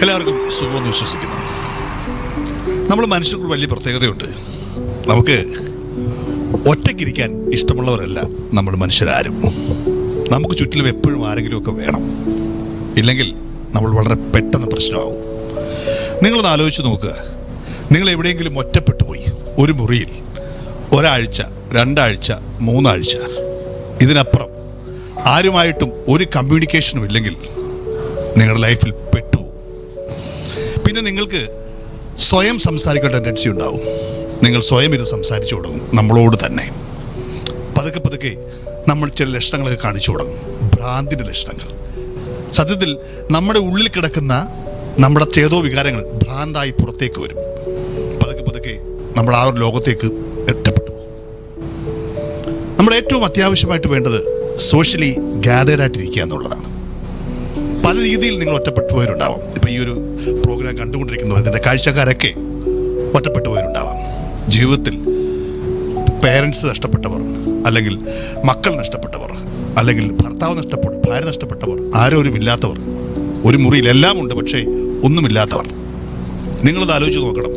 എല്ലാവർക്കും സുഖമെന്ന് വിശ്വസിക്കുന്നു. നമ്മൾ മനുഷ്യർക്ക് വലിയ പ്രത്യേകതയുണ്ട്. നമുക്ക് ഒറ്റയ്ക്കിരിക്കാൻ ഇഷ്ടമുള്ളവരല്ല നമ്മൾ മനുഷ്യരാരും. നമുക്ക് ചുറ്റിലും എപ്പോഴും ആരെങ്കിലുമൊക്കെ വേണം. ഇല്ലെങ്കിൽ നമ്മൾ വളരെ പെട്ടെന്ന് പ്രശ്നമാകും. നിങ്ങളൊന്ന് ആലോചിച്ച് നോക്കുക. നിങ്ങൾ എവിടെയെങ്കിലും ഒറ്റപ്പെട്ടു പോയി ഒരു മുറിയിൽ ഒരാഴ്ച, 2 ആഴ്ച, 3 ആഴ്ച, ഇതിനപ്പുറം ആരുമായിട്ടും ഒരു കമ്മ്യൂണിക്കേഷനും ഇല്ലെങ്കിൽ നിങ്ങളുടെ ലൈഫിൽ പെട്ടുപോകും. പിന്നെ നിങ്ങൾക്ക് സ്വയം സംസാരിക്കാൻ ടെൻഡൻസി ഉണ്ടാവും. നിങ്ങൾ സ്വയം ഇത് സംസാരിച്ചു തുടങ്ങും നമ്മളോട് തന്നെ. പതുക്കെ പതുക്കെ നമ്മൾ ചില ലക്ഷണങ്ങളൊക്കെ കാണിച്ചു തുടങ്ങും, ഭ്രാന്തിൻ്റെ ലക്ഷണങ്ങൾ. സത്യത്തിൽ നമ്മുടെ ഉള്ളിൽ കിടക്കുന്ന നമ്മുടെ ചേതോ വികാരങ്ങൾ ഭ്രാന്തായി പുറത്തേക്ക് വരും. പതുക്കെ പതുക്കെ നമ്മൾ ആ ഒരു ലോകത്തേക്ക് എത്തപ്പെട്ടു പോകും. നമ്മൾ ഏറ്റവും അത്യാവശ്യമായിട്ട് വേണ്ടത് സോഷ്യലി ഗ്യാതേർഡ് ആയിട്ടിരിക്കുക എന്നുള്ളതാണ്. പല രീതിയിൽ നിങ്ങൾ ഒറ്റപ്പെട്ടു പോയവരുണ്ടാവാം. ഇപ്പം ഈ ഒരു പ്രോഗ്രാം കണ്ടുകൊണ്ടിരിക്കുന്നവർ, ഇതിൻ്റെ കാഴ്ചക്കാരൊക്കെ ഒറ്റപ്പെട്ടു പോയവരുണ്ടാവാം. ജീവിതത്തിൽ പേരൻസ് നഷ്ടപ്പെട്ടവർ, അല്ലെങ്കിൽ മക്കൾ നഷ്ടപ്പെട്ടവർ, അല്ലെങ്കിൽ ഭർത്താവ് നഷ്ടപ്പെട്ടു, ഭാര്യ നഷ്ടപ്പെട്ടവർ, ആരോരുമില്ലാത്തവർ, ഒരു മുറിയിൽ എല്ലാം ഉണ്ട് പക്ഷേ ഒന്നുമില്ലാത്തവർ. നിങ്ങളത് ആലോചിച്ച് നോക്കണം.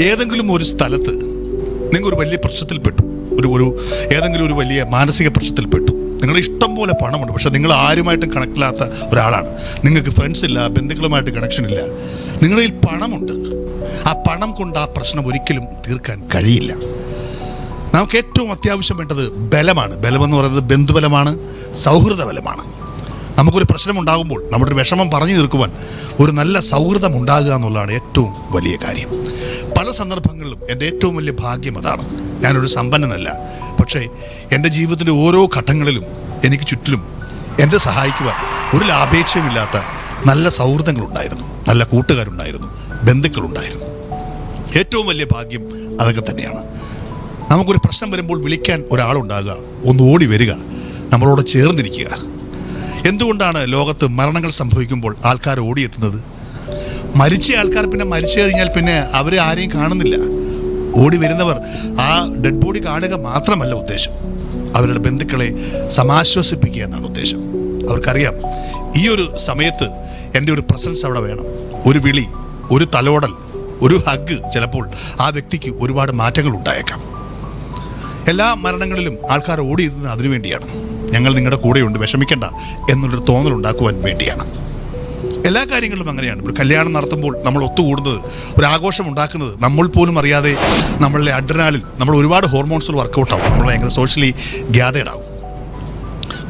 ഏതെങ്കിലും ഒരു സ്ഥലത്ത് നിങ്ങൾ ഒരു വലിയ പ്രശ്നത്തിൽപ്പെട്ടു, ഏതെങ്കിലും ഒരു വലിയ മാനസിക പ്രശ്നത്തിൽപ്പെട്ടു. നിങ്ങളുടെ ഇഷ്ടം പോലെ പണമുണ്ട്, പക്ഷെ നിങ്ങൾ ആരുമായിട്ടും കണക്റ്റില്ലാത്ത ഒരാളാണ്. നിങ്ങൾക്ക് ഫ്രണ്ട്സ് ഇല്ല, ബന്ധുക്കളുമായിട്ട് കണക്ഷൻ ഇല്ല. നിങ്ങളുടെ കയ്യിൽ പണമുണ്ട്. ആ പണം കൊണ്ട് ആ പ്രശ്നം ഒരിക്കലും തീർക്കാൻ കഴിയില്ല. നമുക്ക് ഏറ്റവും അത്യാവശ്യം വേണ്ടത് ബലമാണ്. ബലമെന്ന് പറയുന്നത് ബന്ധുബലമാണ്, സൗഹൃദ ബലമാണ്. നമുക്കൊരു പ്രശ്നമുണ്ടാകുമ്പോൾ നമ്മുടെ ഒരു വിഷമം പറഞ്ഞു തീർക്കുവാൻ ഒരു നല്ല സൗഹൃദം ഉണ്ടാകുക എന്നുള്ളതാണ് ഏറ്റവും വലിയ കാര്യം. പല സന്ദർഭങ്ങളിലും എൻ്റെ ഏറ്റവും വലിയ ഭാഗ്യം അതാണ്. ഞാനൊരു സമ്പന്നനല്ല, പക്ഷേ എൻ്റെ ജീവിതത്തിൻ്റെ ഓരോ ഘട്ടങ്ങളിലും എനിക്ക് ചുറ്റിലും എന്നെ സഹായിക്കുവാൻ ഒരു ലാഭേച്ഛയുമില്ലാത്ത നല്ല സൗഹൃദങ്ങളുണ്ടായിരുന്നു, നല്ല കൂട്ടുകാരുണ്ടായിരുന്നു, ബന്ധുക്കളുണ്ടായിരുന്നു. ഏറ്റവും വലിയ ഭാഗ്യം അതൊക്കെ തന്നെയാണ്. നമുക്കൊരു പ്രശ്നം വരുമ്പോൾ വിളിക്കാൻ ഒരാളുണ്ടാകുക, ഒന്ന് ഓടി വരിക, നമ്മളോട് ചേർന്നിരിക്കുക. എന്തുകൊണ്ടാണ് ലോകത്ത് മരണങ്ങൾ സംഭവിക്കുമ്പോൾ ആൾക്കാർ ഓടിയെത്തുന്നത്? മരിച്ച ആൾക്കാർ പിന്നെ മരിച്ചു കഴിഞ്ഞാൽ പിന്നെ അവർ ആരെയും കാണുന്നില്ല. ഓടി വരുന്നവർ ആ ഡെഡ് ബോഡി കാണുക മാത്രമല്ല ഉദ്ദേശം, അവരുടെ ബന്ധുക്കളെ സമാശ്വസിപ്പിക്കുക എന്നാണ് ഉദ്ദേശം. അവർക്കറിയാം ഈ ഒരു സമയത്ത് എൻ്റെ ഒരു പ്രസൻസ് അവിടെ വേണം. ഒരു വിളി, ഒരു തലോടൽ, ഒരു ഹഗ് ചിലപ്പോൾ ആ വ്യക്തിക്ക് ഒരുപാട് മാറ്റങ്ങൾ ഉണ്ടായേക്കാം. എല്ലാ മരണങ്ങളിലും ആൾക്കാർ ഓടിയെത്തുന്നത് അതിനുവേണ്ടിയാണ്. ഞങ്ങൾ നിങ്ങളുടെ കൂടെയുണ്ട്, വിഷമിക്കേണ്ട എന്നുള്ളൊരു തോന്നലുണ്ടാക്കുവാൻ വേണ്ടിയാണ്. എല്ലാ കാര്യങ്ങളിലും അങ്ങനെയാണ്. ഒരു കല്യാണം നടത്തുമ്പോൾ നമ്മൾ ഒത്തുകൂടുന്നത്, ഒരു ആഘോഷം ഉണ്ടാക്കുന്നത്, നമ്മൾ പോലും അറിയാതെ നമ്മളുടെ അഡ്രിനാലിൻ, നമ്മൾ ഒരുപാട് ഹോർമോൺസുകൾ വർക്കൗട്ടാവും. നമ്മൾ ഭയങ്കര സോഷ്യലി ഗ്യാതേർഡ് ആവും.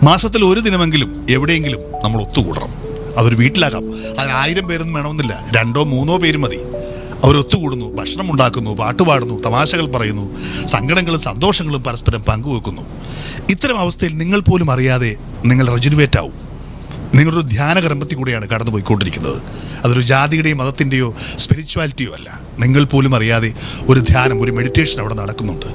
മാസത്തിൽ ഒരു ദിനമെങ്കിലും എവിടെയെങ്കിലും നമ്മൾ ഒത്തുകൂടണം. അതൊരു വീട്ടിലാകാം. അതിന് 1000 പേരൊന്നും വേണമെന്നില്ല, 2 3 പേര് മതി. അവരൊത്തുകൂടുന്നു, ഭക്ഷണം ഉണ്ടാക്കുന്നു, പാട്ടുപാടുന്നു, തമാശകൾ പറയുന്നു, സങ്കടങ്ങളും സന്തോഷങ്ങളും പരസ്പരം പങ്കുവെക്കുന്നു. ഇത്തരം അവസ്ഥയിൽ നിങ്ങൾ പോലും അറിയാതെ നിങ്ങൾ റെജുനുവേറ്റ് ആവും. നിങ്ങളൊരു ധ്യാനകർമ്മത്തിൽ കൂടെയാണ് കടന്നു പോയിക്കൊണ്ടിരിക്കുന്നത്. അതൊരു ജാതിയുടെയോ മതത്തിൻ്റെയോ സ്പിരിച്വാലിറ്റിയോ അല്ല. നിങ്ങൾ പോലും അറിയാതെ ഒരു ധ്യാനം, ഒരു മെഡിറ്റേഷൻ അവിടെ നടക്കുന്നുണ്ട്.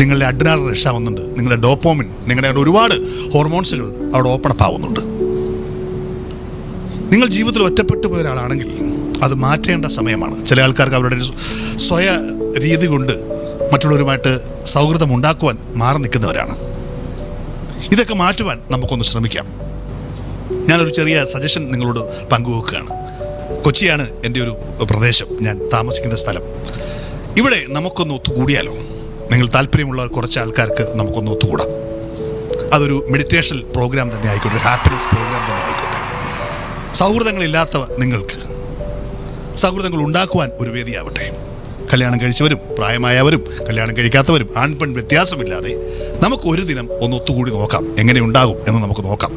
നിങ്ങളുടെ അഡ്രിനാലിൻ റഷ് ആവുന്നുണ്ട്, നിങ്ങളുടെ ഡോപ്പോമിൻ, നിങ്ങളുടെ ഒരുപാട് ഹോർമോൺസുകൾ അവിടെ ഓപ്പൺ അപ്പ് ആവുന്നുണ്ട്. നിങ്ങൾ ജീവിതത്തിൽ ഒറ്റപ്പെട്ടു പോയ ഒരാളാണെങ്കിൽ അത് മാറ്റേണ്ട സമയമാണ്. ചില ആൾക്കാർക്ക് അവരുടെ സ്വയ രീതി കൊണ്ട് മറ്റുള്ളവരുമായിട്ട് സൗഹൃദം ഉണ്ടാക്കുവാൻ മാറി നിൽക്കുന്നവരാണ്. ഇതൊക്കെ മാറ്റുവാൻ നമുക്കൊന്ന് ശ്രമിക്കാം. ഞാനൊരു ചെറിയ സജഷൻ നിങ്ങളോട് പങ്കുവെക്കുകയാണ്. കൊച്ചിയാണ് എൻ്റെ ഒരു പ്രദേശം, ഞാൻ താമസിക്കുന്ന സ്ഥലം. ഇവിടെ നമുക്കൊന്ന് ഒത്തുകൂടിയാലോ? നിങ്ങൾ താല്പര്യമുള്ള കുറച്ച് ആൾക്കാർക്ക് നമുക്കൊന്ന് ഒത്തുകൂടാം. അതൊരു മെഡിറ്റേഷൻ പ്രോഗ്രാം തന്നെ ആയിക്കോട്ടെ, ഒരു ഹാപ്പിനെസ് പ്രോഗ്രാം തന്നെ ആയിക്കോട്ടെ. സൗഹൃദങ്ങളില്ലാത്ത നിങ്ങൾക്ക് സൗഹൃദങ്ങൾ ഉണ്ടാക്കുവാൻ ഒരു വേദിയാവട്ടെ. കല്യാണം കഴിച്ചവരും പ്രായമായവരും കല്യാണം കഴിക്കാത്തവരും ആൺപെൺ വ്യത്യാസമില്ലാതെ നമുക്ക് ഒരു ദിനം ഒന്ന് ഒത്തുകൂടി നോക്കാം. എങ്ങനെ ഉണ്ടാകും എന്ന് നമുക്ക് നോക്കാം.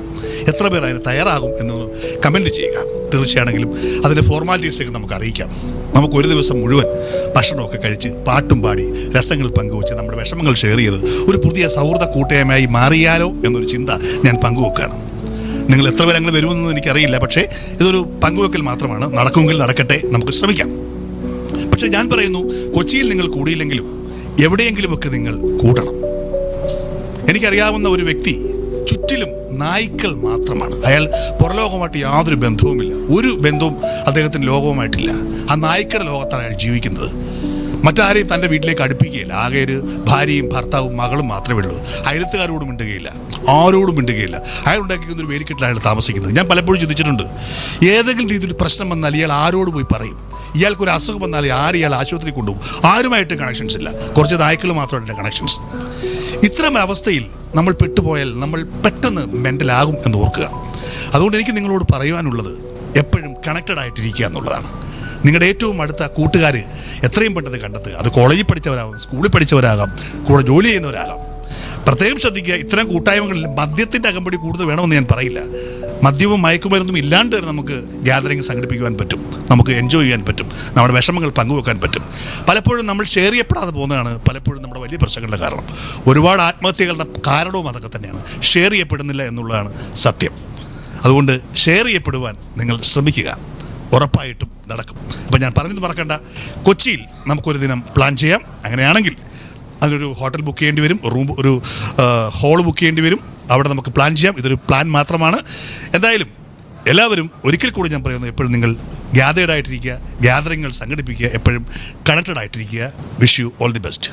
എത്ര പേർ അതിന് തയ്യാറാകും എന്നൊന്ന് കമൻറ്റ് ചെയ്യുക. തീർച്ചയാണെങ്കിലും അതിൻ്റെ ഫോർമാലിറ്റീസൊക്കെ നമുക്ക് അറിയിക്കാം. നമുക്കൊരു ദിവസം മുഴുവൻ ഭക്ഷണമൊക്കെ കഴിച്ച് പാട്ടും പാടി രസങ്ങൾ പങ്കുവെച്ച് നമ്മുടെ വിഷമങ്ങൾ ഷെയർ ചെയ്ത് ഒരു പുതിയ സൗഹൃദ കൂട്ടായ്മയായി മാറിയാലോ എന്നൊരു ചിന്ത ഞാൻ പങ്കുവെക്കുകയാണ്. നിങ്ങൾ എത്ര പേര് അങ്ങനെ വരുമെന്നൊന്നും എനിക്കറിയില്ല, പക്ഷേ ഇതൊരു പങ്കുവെക്കൽ മാത്രമാണ്. നടക്കുമെങ്കിൽ നടക്കട്ടെ, നമുക്ക് ശ്രമിക്കാം. പക്ഷെ ഞാൻ പറയുന്നു, കൊച്ചിയിൽ നിങ്ങൾ കൂടിയില്ലെങ്കിലും എവിടെയെങ്കിലുമൊക്കെ നിങ്ങൾ കൂടണം. എനിക്കറിയാവുന്ന ഒരു വ്യക്തി ചുറ്റിലും നായ്ക്കൾ മാത്രമാണ്. അയാൾ പുറലോകവുമായിട്ട് യാതൊരു ബന്ധവുമില്ല, ഒരു ബന്ധവും അദ്ദേഹത്തിന് ലോകവുമായിട്ടില്ല. ആ നായ്ക്കളുടെ ലോകത്താണ് അയാൾ ജീവിക്കുന്നത്. മറ്റാരെയും തൻ്റെ വീട്ടിലേക്ക് അടുപ്പിക്കുകയില്ല. ആകെ ഒരു ഭാര്യയും ഭർത്താവും മകളും മാത്രമേ ഉള്ളൂ. അയലത്തുകാരോടും മിണ്ടുകയില്ല, ആരോടും മിണ്ടുകയില്ല. അയാൾ ഉണ്ടാക്കിക്കുന്ന ഒരു വേലിക്കെട്ടിലാണ് അയാൾ താമസിക്കുന്നത്. ഞാൻ പലപ്പോഴും ചിന്തിച്ചിട്ടുണ്ട്, ഏതെങ്കിലും രീതിയിൽ പ്രശ്നം വന്നാൽ ഇയാൾ ആരോട് പോയി പറയും? ഇയാൾക്കൊരു അസുഖം വന്നാൽ ഇയാൾ ആശുപത്രി കൊണ്ടുപോകും. ആരുമായിട്ട് കണക്ഷൻസ് ഇല്ല, കുറച്ച് നായ്ക്കൾ മാത്രമായിട്ട് കണക്ഷൻസ്. ഇത്തരം അവസ്ഥയിൽ നമ്മൾ പെട്ടുപോയാൽ നമ്മൾ പെട്ടെന്ന് മെൻ്റലാകും എന്ന് ഓർക്കുക. അതുകൊണ്ട് എനിക്ക് നിങ്ങളോട് പറയുവാനുള്ളത്, എപ്പോഴും കണക്റ്റഡ് ആയിട്ടിരിക്കുക എന്നുള്ളതാണ്. നിങ്ങളുടെ ഏറ്റവും അടുത്ത കൂട്ടുകാർ എത്രയും പെട്ടെന്ന് കണ്ടെത്തുക. അത് കോളേജിൽ പഠിച്ചവരാകാം, സ്കൂളിൽ പഠിച്ചവരാകാം, കൂടെ ജോലി ചെയ്യുന്നവരാകാം. പ്രത്യേകം ശ്രദ്ധിക്കുക, ഇത്തരം കൂട്ടായ്മകളിൽ മദ്യത്തിൻ്റെ അകമ്പടി കൂടുതൽ വേണമെന്ന് ഞാൻ പറയില്ല. മദ്യവും മയക്കുമരുന്നും ഇല്ലാണ്ട് തന്നെ നമുക്ക് ഗ്യാതറിങ് സംഘടിപ്പിക്കുവാൻ പറ്റും, നമുക്ക് എൻജോയ് ചെയ്യാൻ പറ്റും, നമ്മുടെ വിഷമങ്ങൾ പങ്കുവെക്കാൻ പറ്റും. പലപ്പോഴും നമ്മൾ ഷെയർ ചെയ്യപ്പെടാതെ പോകുന്നതാണ് പലപ്പോഴും നമ്മുടെ വലിയ പ്രശ്നങ്ങളുടെ കാരണം. ഒരുപാട് ആത്മഹത്യകളുടെ കാരണവും അതൊക്കെ തന്നെയാണ്, ഷെയർ ചെയ്യപ്പെടുന്നില്ല എന്നുള്ളതാണ് സത്യം. അതുകൊണ്ട് ഷെയർ ചെയ്യപ്പെടുവാൻ നിങ്ങൾ ശ്രമിക്കുക, ഉറപ്പായിട്ടും നടക്കും. അപ്പോൾ ഞാൻ പറഞ്ഞത് മറക്കണ്ട, കൊച്ചിയിൽ നമുക്കൊരു ദിനം പ്ലാൻ ചെയ്യാം. അങ്ങനെയാണെങ്കിൽ അതിനൊരു ഹോട്ടൽ ബുക്ക് ചെയ്യേണ്ടി വരും, ഒരു ഹോൾ ബുക്ക് ചെയ്യേണ്ടി വരും. അവിടെ നമുക്ക് പ്ലാൻ ചെയ്യാം. ഇതൊരു പ്ലാൻ മാത്രമാണ്. എന്തായാലും എല്ലാവരും ഒരിക്കൽ കൂടി ഞാൻ പറയുന്നു, എപ്പോഴും നിങ്ങൾ ഗ്യാതേർഡ് ആയിട്ടിരിക്കുക, ഗ്യാതറിങ്ങൾ സംഘടിപ്പിക്കുക, എപ്പോഴും കണക്റ്റഡ് ആയിട്ടിരിക്കുക. Wish you all the best.